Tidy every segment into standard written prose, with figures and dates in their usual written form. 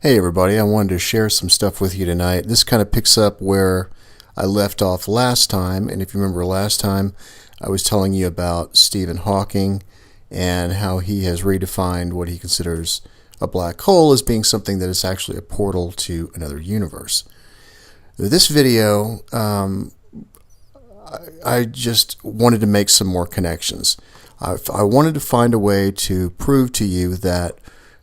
Hey everybody, I wanted to share some stuff with you tonight. This kind of picks up where I left off last time, and if you remember last time, I was telling you about Stephen Hawking and how he has redefined what he considers a black hole as being something that is actually a portal to another universe. This video, I just wanted to make some more connections. I wanted to find a way to prove to you that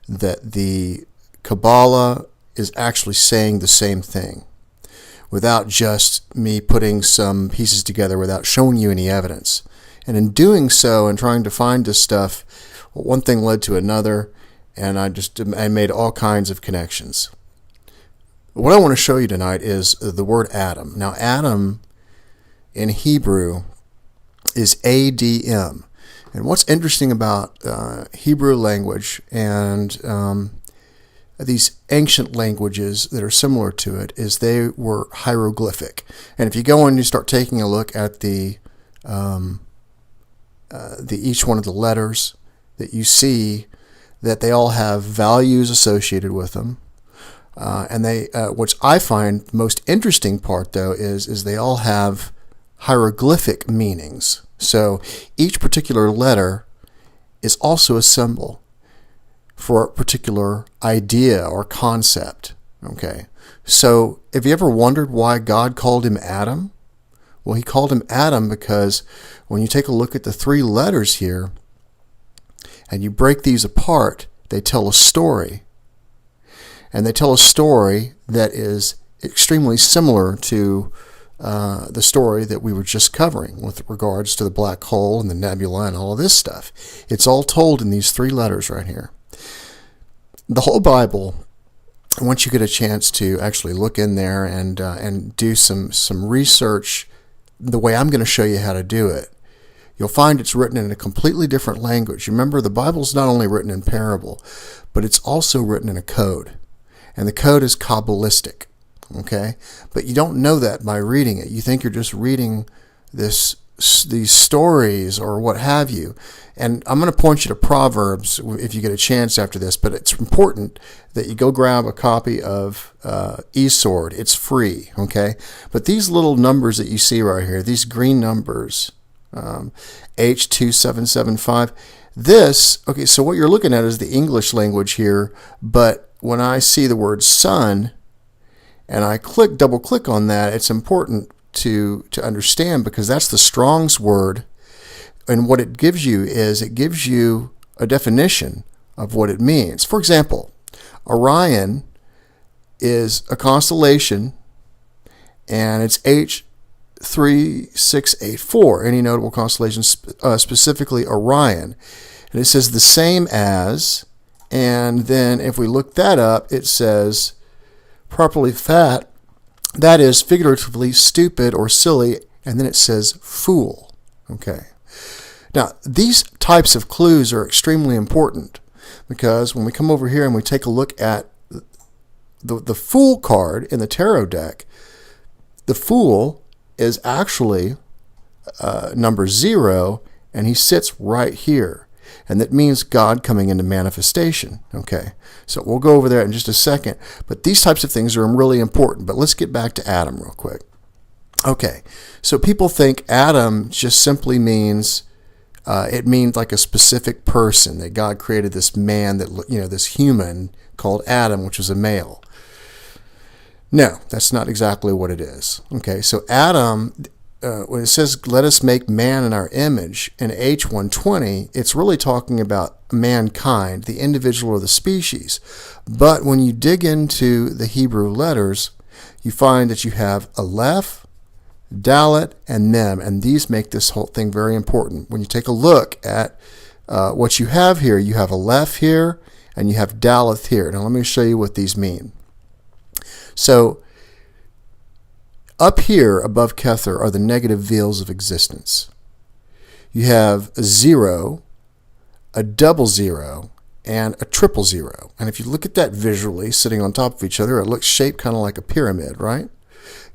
the Kabbalah is actually saying the same thing without just me putting some pieces together without showing you any evidence. And in doing so and trying to find this stuff, one thing led to another, and I made all kinds of connections. What I want to show you tonight is the word atom. Now, atom in Hebrew is ADM. And what's interesting about Hebrew language and these ancient languages that are similar to it is they were hieroglyphic. And if you go and you start taking a look at the each one of the letters, that you see that they all have values associated with them. And they, which I find most interesting part though is they all have hieroglyphic meanings. So each particular letter is also a symbol for a particular idea or concept. Okay, so have you ever wondered why God called him Adam? Well, he called him Adam because when you take a look at the three letters here and you break these apart, they tell a story. And they tell a story that is extremely similar to the story that we were just covering with regards to the black hole and the nebula and all of this stuff. It's all told in these three letters right here. The whole Bible, once you get a chance to actually look in there and do some research the way I'm going to show you how to do it, you'll find it's written in a completely different language. Remember, the Bible's not only written in parable, but it's also written in a code. And the code is Kabbalistic. Okay? But you don't know that by reading it. You think you're just reading these stories or what have you. And I'm going to point you to Proverbs if you get a chance after this, but it's important that you go grab a copy of eSword. It's free, okay? But these little numbers that you see right here, these green numbers, H2775, okay, so what you're looking at is the English language here, but when I see the word sun and I double click on that, it's important to understand because that's the Strong's word. And what it gives you is it gives you a definition of what it means. For example, Orion is a constellation and it's H3684, any notable constellation, specifically Orion. And it says the same as, and then if we look that up, it says properly fat, that is figuratively stupid or silly, and then it says fool. Okay. Now, these types of clues are extremely important because when we come over here and we take a look at the Fool card in the tarot deck, the Fool is actually number 0, and he sits right here. And that means God coming into manifestation. Okay, so we'll go over there in just a second. But these types of things are really important. But let's get back to Adam real quick. Okay, so people think Adam just simply means it means like a specific person, that God created this man, that this human called Adam, which was a male. No, that's not exactly what it is. Okay, so Adam, when it says, let us make man in our image, in H120, it's really talking about mankind, the individual or the species. But when you dig into the Hebrew letters, you find that you have Aleph, Dalet, and Mem, and these make this whole thing very important. When you take a look at what you have here, you have Aleph here, and you have Daleth here. Now let me show you what these mean. So up here above Kether are the negative veils of existence. You have a 0, a double 0, and a triple 0. And if you look at that visually, sitting on top of each other, it looks shaped kind of like a pyramid, right?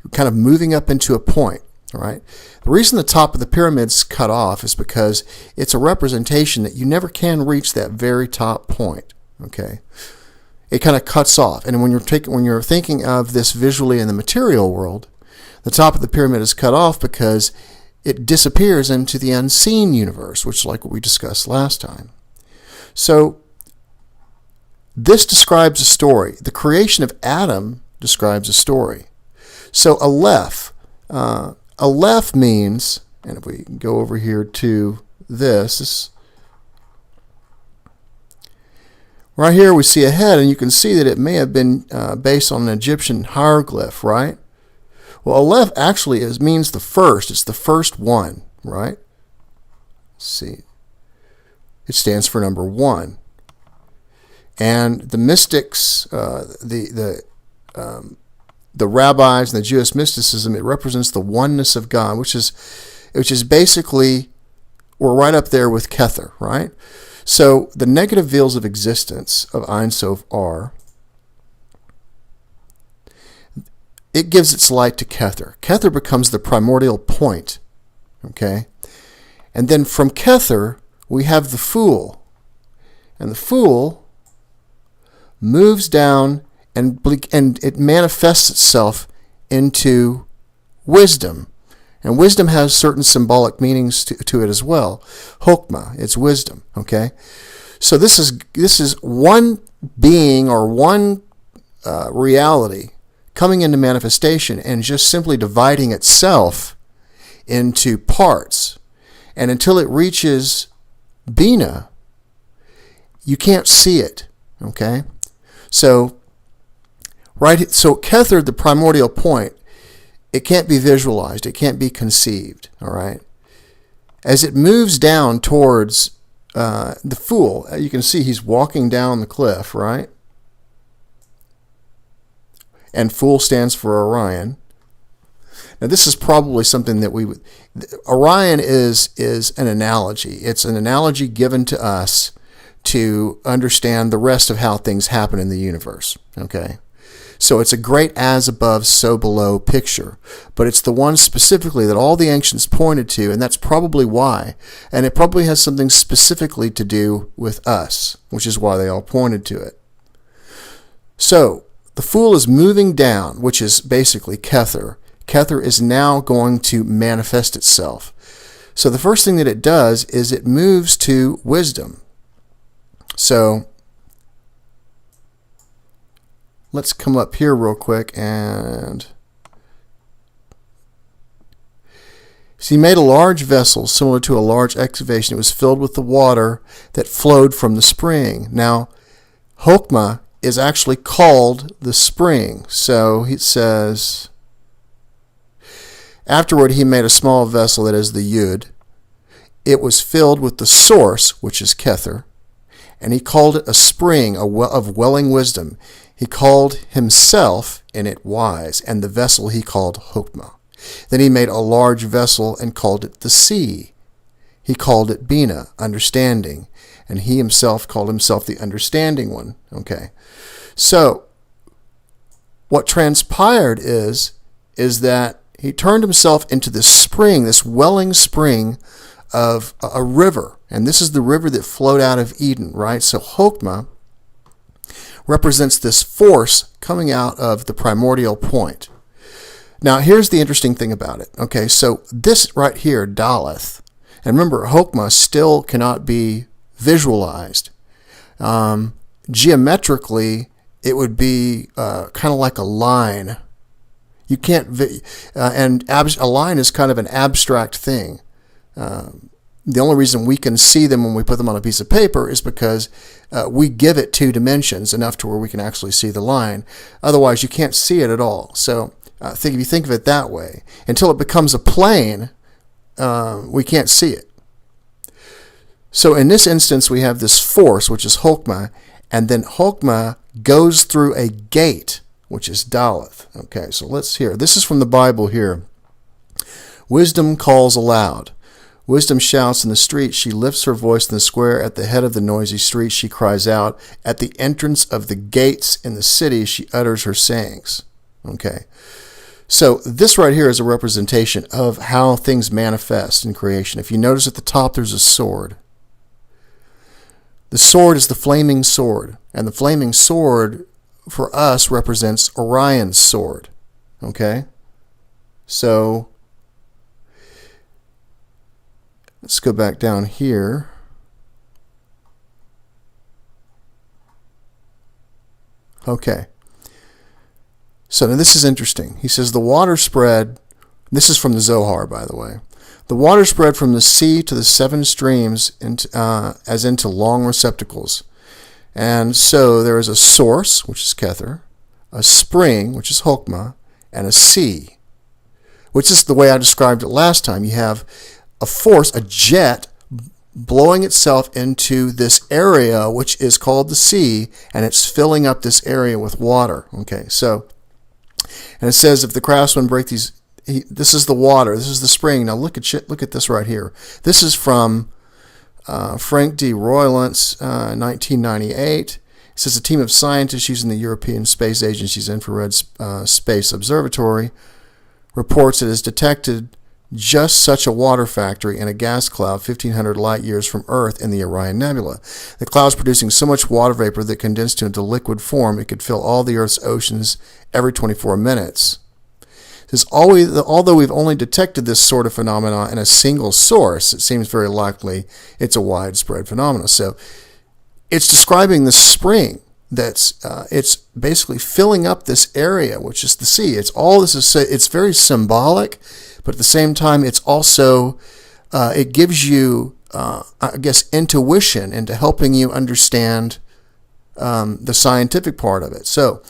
You're kind of moving up into a point, all right? The reason the top of the pyramid's cut off is because it's a representation that you never can reach that very top point, okay? it kind of cuts off. And when you're thinking of this visually in the material world, the top of the pyramid is cut off because it disappears into the unseen universe, which is like what we discussed last time. So this describes a story. The creation of Adam describes a story. So Aleph means, and if we go over here to this, right here we see a head, and you can see that it may have been based on an Egyptian hieroglyph, right? Well, Aleph actually means the first. It's the first one, right? Let's see. It stands for number one. And the mystics, the rabbis and the Jewish mysticism, it represents the oneness of God, which is basically, we're right up there with Kether, right? So the negative veils of existence of Ein Sof are, it gives its light to Kether. Kether becomes the primordial point, okay? And then from Kether, we have the Fool. And the Fool moves down and it manifests itself into wisdom. And wisdom has certain symbolic meanings to it as well. Chokmah, it's wisdom, okay? So this is one being or one reality coming into manifestation and just simply dividing itself into parts. And until it reaches Bina, you can't see it, okay? So Kether, the primordial point, it can't be visualized, it can't be conceived, all right? As it moves down towards the Fool, you can see he's walking down the cliff, right? And Fool stands for Orion. Now this is probably something that Orion is an analogy. It's an analogy given to us to understand the rest of how things happen in the universe, okay? So it's a great as above, so below picture, but it's the one specifically that all the ancients pointed to, and that's probably why. And it probably has something specifically to do with us, which is why they all pointed to it. So the Fool is moving down, which is basically Kether. Kether is now going to manifest itself. So the first thing that it does is it moves to wisdom. So let's come up here real quick and so he made a large vessel similar to a large excavation. It was filled with the water that flowed from the spring. Now, Chokmah is actually called the spring. So it says, afterward he made a small vessel that is the Yud. It was filled with the source, which is Kether, and he called it a spring of welling wisdom. He called himself in it wise, and the vessel he called Chokmah. Then he made a large vessel and called it the sea. He called it Bina, understanding, and he himself called himself the understanding one. Okay, so what transpired is that he turned himself into this spring, this welling spring of a river, and this is the river that flowed out of Eden, right? So Chokmah represents this force coming out of the primordial point. Now, here's the interesting thing about it. Okay, so this right here, Daleth, and remember, Chokmah still cannot be visualized. Geometrically, it would be kind of like a line. You can't, a line is kind of an abstract thing. The only reason we can see them when we put them on a piece of paper is because we give it 2 dimensions, enough to where we can actually see the line. Otherwise, you can't see it at all. So if you think of it that way, until it becomes a plane, we can't see it. So in this instance, we have this force, which is Chokmah, and then Chokmah goes through a gate, which is Daleth. Okay, so let's hear. This is from the Bible here. Wisdom calls aloud. Wisdom shouts in the street. She lifts her voice in the square. At the head of the noisy street, she cries out. At the entrance of the gates in the city, she utters her sayings. Okay. So this right here is a representation of how things manifest in creation. If you notice at the top, there's a sword. The sword is the flaming sword. And the flaming sword for us represents Orion's sword. Okay? So let's go back down here. Okay. So now this is interesting. He says the water spread, this is from the Zohar, by the way. The water spread from the sea to the 7 streams as into long receptacles. And so there is a source, which is Kether, a spring, which is Hokmah, and a sea, which is the way I described it last time. You have a force, a jet, blowing itself into this area, which is called the sea, and it's filling up this area with water. Okay, so, and it says if the craftsman break these, this is the water, this is the spring. Now look at this right here. This is from Frank D. Roylance, 1998. It says a team of scientists using the European Space Agency's Infrared Space Observatory reports it has detected just such a water factory in a gas cloud 1,500 light years from Earth in the Orion Nebula. The cloud is producing so much water vapor that condensed into liquid form it could fill all the Earth's oceans every 24 minutes. It says, although we've only detected this sort of phenomena in a single source, it seems very likely it's a widespread phenomenon. So it's describing the spring that's it's basically filling up this area, which is the sea. It's very symbolic, but at the same time, it's also it gives you, I guess, intuition into helping you understand the scientific part of it. So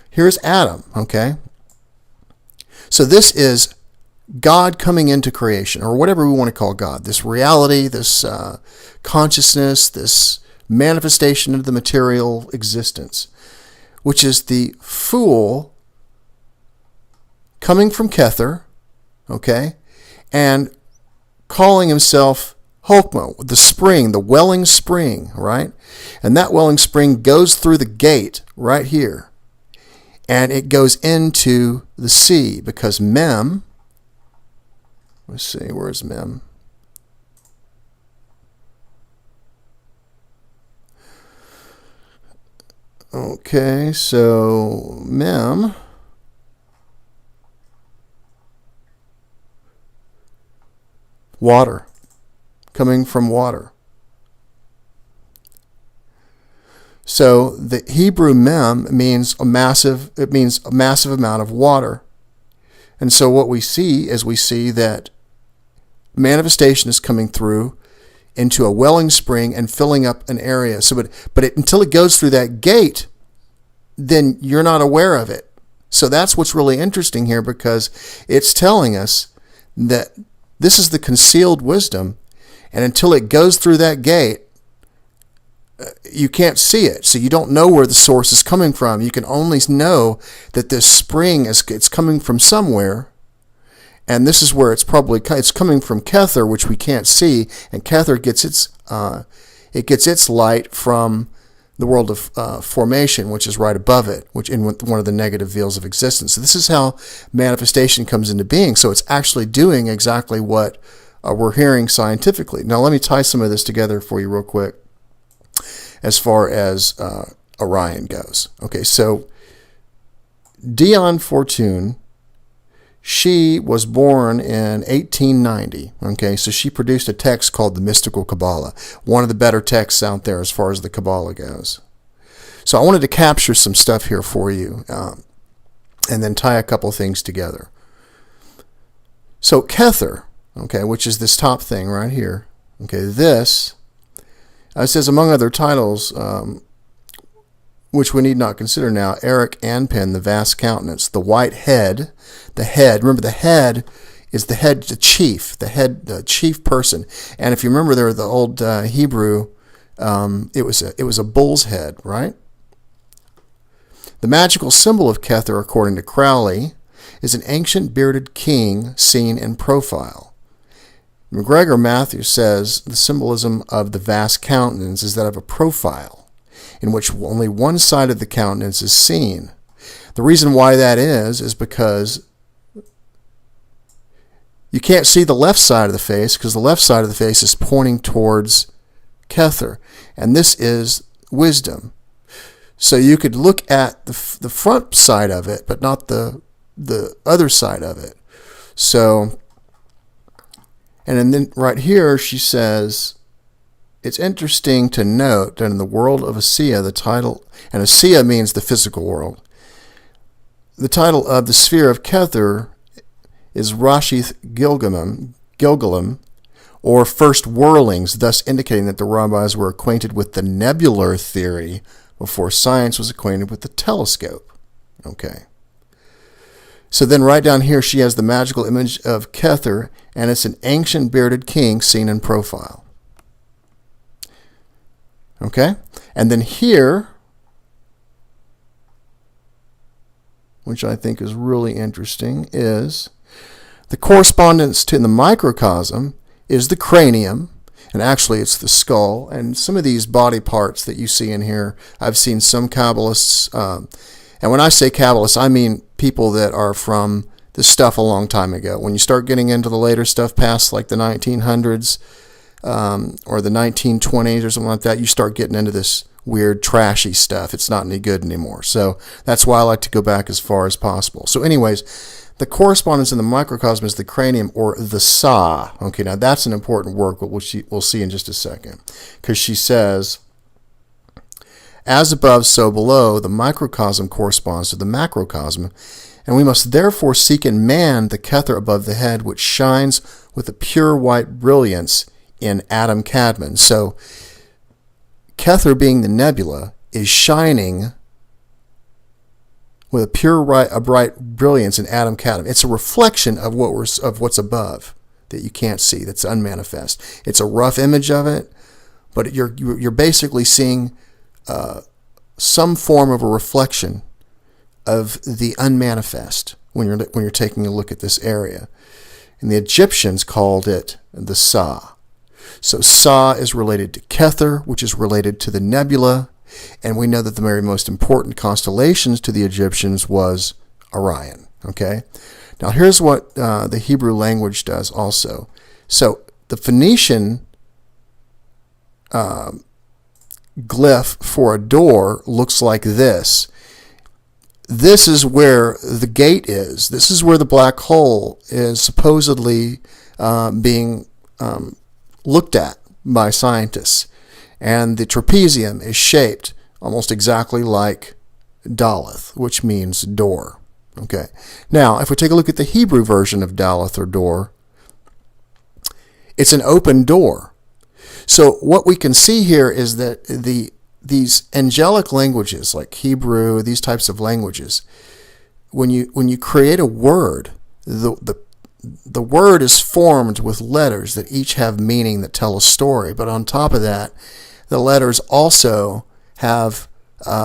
here's Adam. Okay, so this is God coming into creation, or whatever we want to call God. This reality, this consciousness, this manifestation of the material existence, which is the fool coming from Kether, okay, and calling himself Hokmah, the spring, the welling spring, right? And that welling spring goes through the gate right here, and it goes into the sea because Mem, let's see, where's Mem? Okay, so Mem water, coming from water. So the Hebrew Mem means a massive amount of water. And so what we see is that manifestation is coming through into a welling spring and filling up an area. So, until it goes through that gate, then you're not aware of it. So that's what's really interesting here, because it's telling us that this is the concealed wisdom, and until it goes through that gate, you can't see it. So you don't know where the source is coming from. You can only know that this spring it's coming from somewhere. And this is where it's coming from Kether, which we can't see, and Kether gets its light from the world of formation, which is right above it, which in one of the negative veils of existence. So this is how manifestation comes into being. So it's actually doing exactly what we're hearing scientifically. Now let me tie some of this together for you real quick, as far as Orion goes. Okay, so Dion Fortune, she was born in 1890, okay, so she produced a text called the Mystical Kabbalah, one of the better texts out there as far as the Kabbalah goes. So I wanted to capture some stuff here for you, and then tie a couple things together. So Kether, okay, which is this top thing right here, okay, this, it says among other titles, which we need not consider now, Eric Anpin, the vast countenance, the white head, remember the head is the chief person. And if you remember there, the old Hebrew, it was a bull's head, right? The magical symbol of Kether, according to Crowley, is an ancient bearded king seen in profile. McGregor Matthews says the symbolism of the vast countenance is that of a profile, in which only one side of the countenance is seen. The reason why that is because you can't see the left side of the face, because the left side of the face is pointing towards Kether, and this is wisdom. So you could look at the front side of it, but not the other side of it. So, and then right here she says, it's interesting to note that in the world of Asiya, the title, and Asiya means the physical world, the title of the sphere of Kether is Rashith Gilgalim, or first whirlings, thus indicating that the rabbis were acquainted with the nebular theory before science was acquainted with the telescope. Okay. So then right down here she has the magical image of Kether, and it's an ancient bearded king seen in profile. Okay? And then here, which I think is really interesting, is the correspondence to the microcosm is the cranium, and actually it's the skull, and some of these body parts that you see in here, I've seen some Kabbalists, and when I say Kabbalists, I mean people that are from this stuff a long time ago. When you start getting into the later stuff past like the 1900s or the 1920s or something like that, you start getting into this weird trashy stuff. It's not any good anymore. So that's why I like to go back as far as possible. So anyways, the correspondence in the microcosm is the cranium, or the sa. Okay, now that's an important word, but we'll see in just a second. Because she says, as above, so below, the microcosm corresponds to the macrocosm, and we must therefore seek in man the Kether above the head, which shines with a pure white brilliance in Adam Kadmon. So, Kether, being the nebula, is shining with a bright brilliance in Adam Kadmon. It's a reflection of what's above that you can't see, that's unmanifest. It's a rough image of it, but you're basically seeing some form of a reflection of the unmanifest when you're taking a look at this area. And the Egyptians called it the Sa. So Sa is related to Kether, which is related to the nebula, and we know that the very most important constellations to the Egyptians was Orion. Okay? Now here's what the Hebrew language does also. So the Phoenician glyph for a door looks like this. This is where the gate is. This is where the black hole is supposedly being looked at by scientists. And the trapezium is shaped almost exactly like Daleth, which means door. Okay. Now, if we take a look at the Hebrew version of Daleth, or door, it's an open door. So what we can see here is that these angelic languages, like Hebrew, these types of languages, when you create a word, the word is formed with letters that each have meaning that tell a story. But on top of that, the letters also have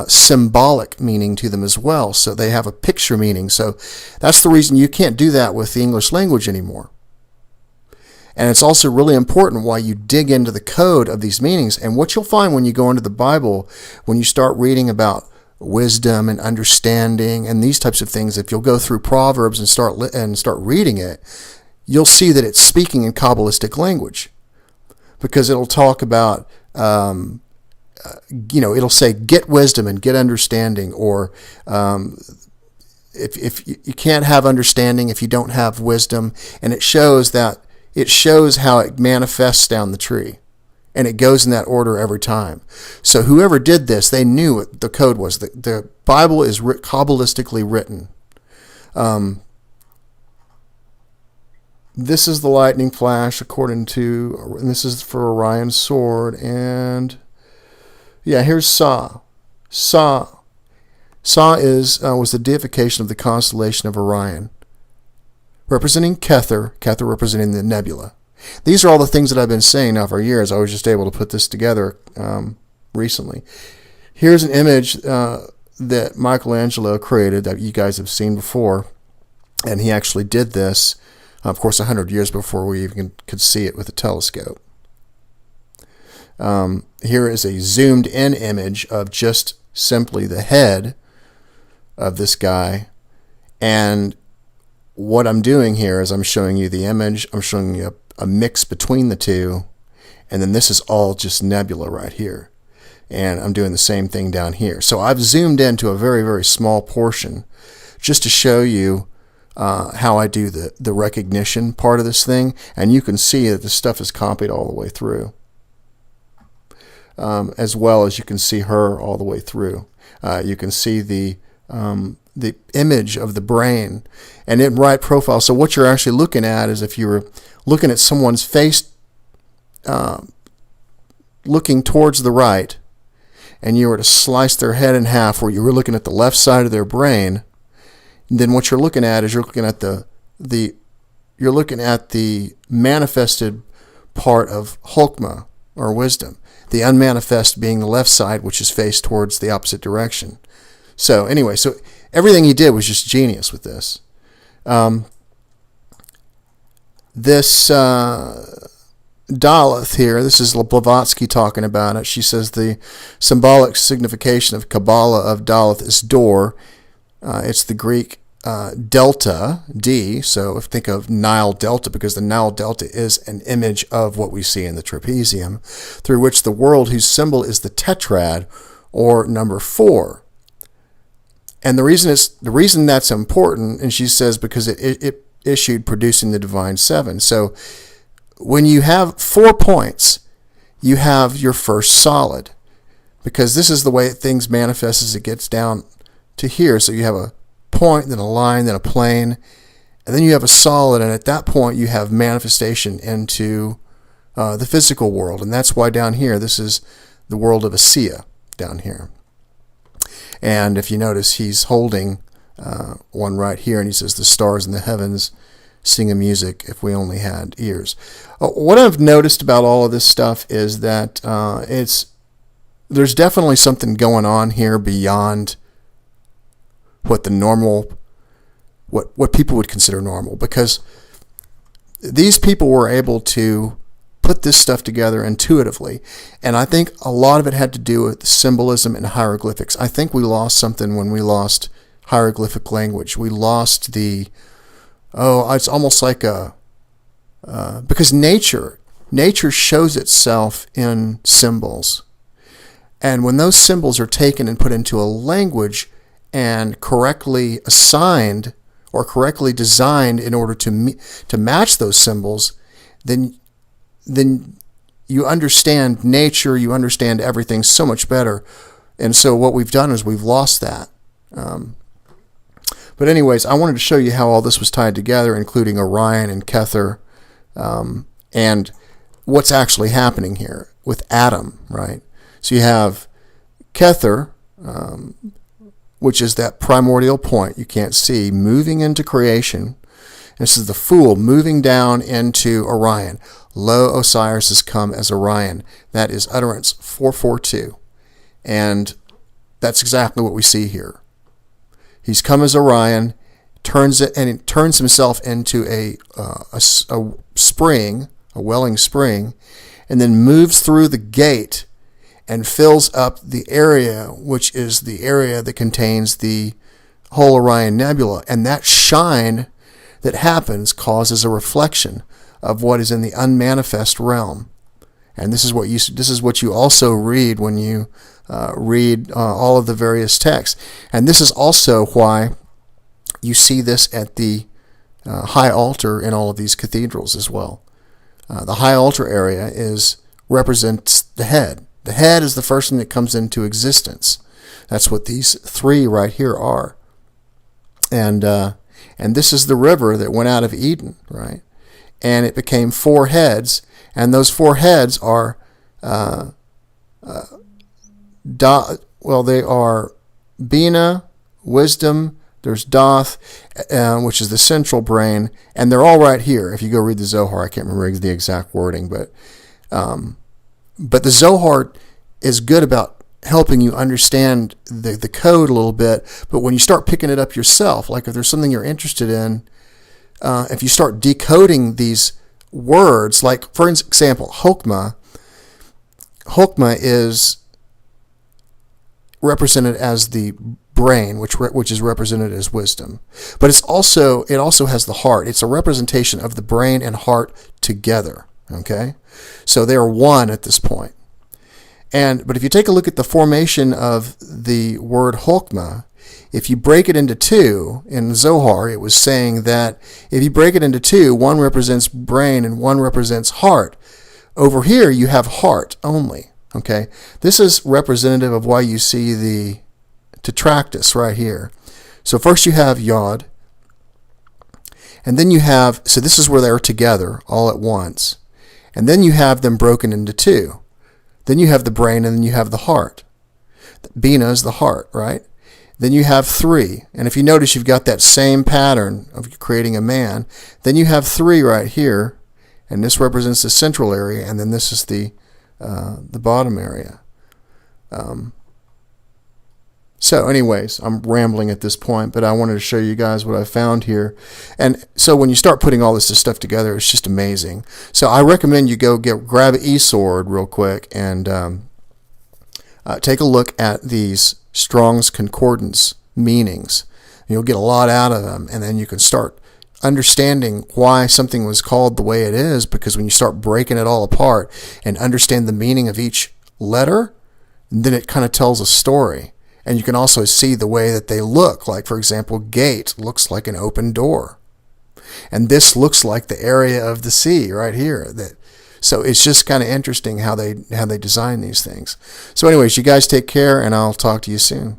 symbolic meaning to them as well. So they have a picture meaning. So that's the reason you can't do that with the English language anymore. And it's also really important why you dig into the code of these meanings. And what you'll find when you go into the Bible, when you start reading about wisdom and understanding and these types of things, if you'll go through Proverbs and start reading it, you'll see that it's speaking in Kabbalistic language, because it'll talk about, it'll say get wisdom and get understanding, or if you can't have understanding if you don't have wisdom, and it shows how it manifests down the tree. And it goes in that order every time. So whoever did this, they knew what the code was. The Bible is Kabbalistically written. This is the lightning flash and this is for Orion's sword. And yeah, here's Sa. Sa was the deification of the constellation of Orion, representing Kether representing the nebula. These are all the things that I've been saying now for years. I was just able to put this together recently. Here's an image that Michelangelo created that you guys have seen before. And he actually did this, of course, 100 years before we even could see it with a telescope. Here is a zoomed in image of just simply the head of this guy. And what I'm doing here is I'm showing you the image. I'm showing you a mix between the two, and then this is all just nebula right here. And I'm doing the same thing down here. So I've zoomed into a very, very small portion just to show you how I do the recognition part of this thing. And you can see that the stuff is copied all the way through. As well as you can see her all the way through. You can see the image of the brain and in right profile. So what you're actually looking at is if you were looking at someone's face looking towards the right, and you were to slice their head in half where you were looking at the left side of their brain, then what you're looking at is you're looking at the manifested part of Chokmah, or wisdom. The unmanifest being the left side, which is faced towards the opposite direction. So anyway, so everything he did was just genius with this. This Daleth here, this is Blavatsky talking about it. She says the symbolic signification of Kabbalah of Daleth is door. It's the Greek delta, D, so think of Nile Delta, because the Nile Delta is an image of what we see in the trapezium, through which the world whose symbol is the tetrad, or number 4. And the reason that's important, and she says because it issued producing the divine 7. So when you have 4 points, you have your first solid, because this is the way things manifest as it gets down to here. So you have a point, then a line, then a plane, and then you have a solid, and at that point you have manifestation into the physical world. And that's why down here, this is the world of Asiya down here. And if you notice, he's holding one right here, and he says, the stars in the heavens sing a music if we only had ears. What I've noticed about all of this stuff is that there's definitely something going on here beyond what the normal, what people would consider normal, because these people were able to put this stuff together intuitively, and I think a lot of it had to do with symbolism and hieroglyphics. I think we lost something when we lost hieroglyphic language. We lost it's almost like because nature shows itself in symbols, and when those symbols are taken and put into a language and correctly assigned or correctly designed in order to match those symbols, then you understand nature, you understand everything so much better. And so what we've done is we've lost that. But anyways, I wanted to show you how all this was tied together, including Orion and Kether, and what's actually happening here with Adam, right? So you have Kether, which is that primordial point you can't see, moving into creation. This is the Fool moving down into Orion. Lo, Osiris has come as Orion. That is utterance 442. And that's exactly what we see here. He's come as Orion, turns himself into a spring, a welling spring, and then moves through the gate and fills up the area, which is the area that contains the whole Orion Nebula. And that shine that happens causes a reflection of what is in the unmanifest realm. And this is what you also read when you read all of the various texts. And this is also why you see this at the high altar in all of these cathedrals as well. The high altar area represents the head. The head is the first thing that comes into existence. That's what these 3 right here are. And this is the river that went out of Eden, right? And it became 4 heads, and those 4 heads are they are Bina, wisdom, there's Doth, which is the central brain, and they're all right here. If you go read the Zohar, I can't remember the exact wording, but the Zohar is good about helping you understand the code a little bit, but when you start picking it up yourself, like if there's something you're interested in, if you start decoding these words, like for example, Chokmah is represented as the brain, which is represented as wisdom, but it also has the heart. It's a representation of the brain and heart together. Okay, so they are one at this point. But if you take a look at the formation of the word Chokmah, if you break it into two, in Zohar it was saying that if you break it into two, one represents brain and one represents heart. Over here you have heart only. Okay, this is representative of why you see the tetractys right here. So first you have Yod, and then you have, so this is where they're together all at once, and then you have them broken into two. Then you have the brain, and then you have the heart. Bina is the heart, right? Then you have three, and if you notice, you've got that same pattern of creating a man. Then you have three right here, and this represents the central area, and then this is the bottom area. So anyways, I'm rambling at this point, but I wanted to show you guys what I found here. And so when you start putting all this stuff together, it's just amazing. So I recommend you go grab an eSword real quick and take a look at these Strong's Concordance meanings. You'll get a lot out of them, and then you can start understanding why something was called the way it is, because when you start breaking it all apart and understand the meaning of each letter, then it kind of tells a story. And you can also see the way that they look. Like, for example, gate looks like an open door. And this looks like the area of the sea right here. So it's just kind of interesting how they design these things. So anyways, you guys take care, and I'll talk to you soon.